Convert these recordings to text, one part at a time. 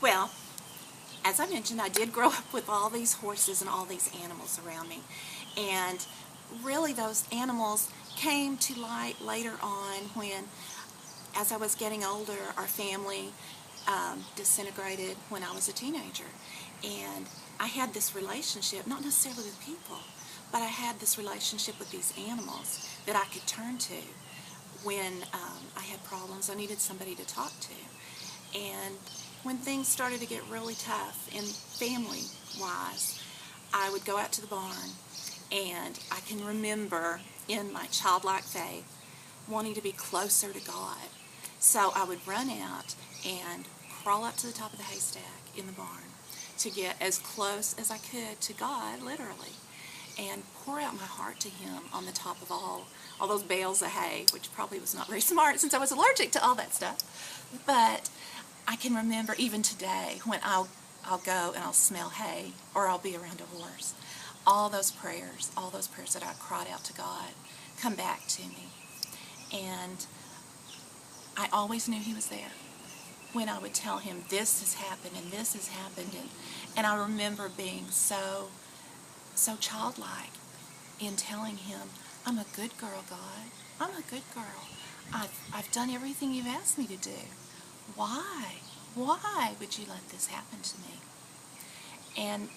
Well, as I mentioned, I did grow up with all these horses and all these animals around me. And really those animals came to light later on when, as I was getting older, our family disintegrated when I was a teenager. And I had this relationship, not necessarily with people, but I had this relationship with these animals that I could turn to when I had problems. I needed somebody to talk to. And when things started to get really tough and family-wise, I would go out to the barn, and I can remember in my childlike faith wanting to be closer to God. So I would run out and crawl up to the top of the haystack in the barn to get as close as I could to God, literally, and pour out my heart to Him on the top of all those bales of hay, which probably was not very smart since I was allergic to all that stuff. But I can remember even today when I'll go and I'll smell hay or I'll be around a horse, all those prayers that I cried out to God come back to me. And I always knew He was there when I would tell Him, this has happened and this has happened. And I remember being so childlike in telling Him, I'm a good girl, God. I'm a good girl. I've done everything You've asked me to do. Why? Why would You let this happen to me? And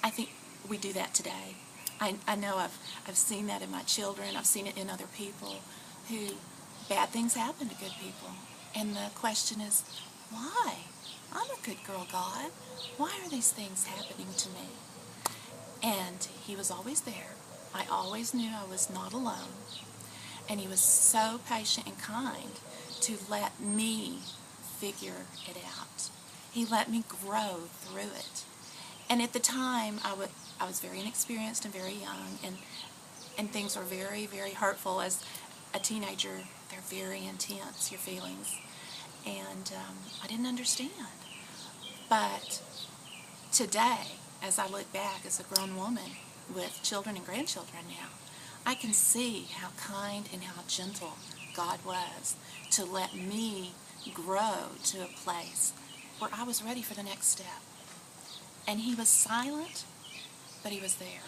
I think we do that today. I know I've seen that in my children. I've seen it in other people who bad things happen to good people. And the question is, why? I'm a good girl, God. Why are these things happening to me? And He was always there. I always knew I was not alone. And He was so patient and kind to let me figure it out. He let me grow through it. And at the time, I was very inexperienced and very young, and things were very, very hurtful. As a teenager, they're very intense, your feelings. And I didn't understand. But today, as I look back as a grown woman with children and grandchildren now, I can see how kind and how gentle God was to let me grow to a place where I was ready for the next step. And He was silent, but He was there.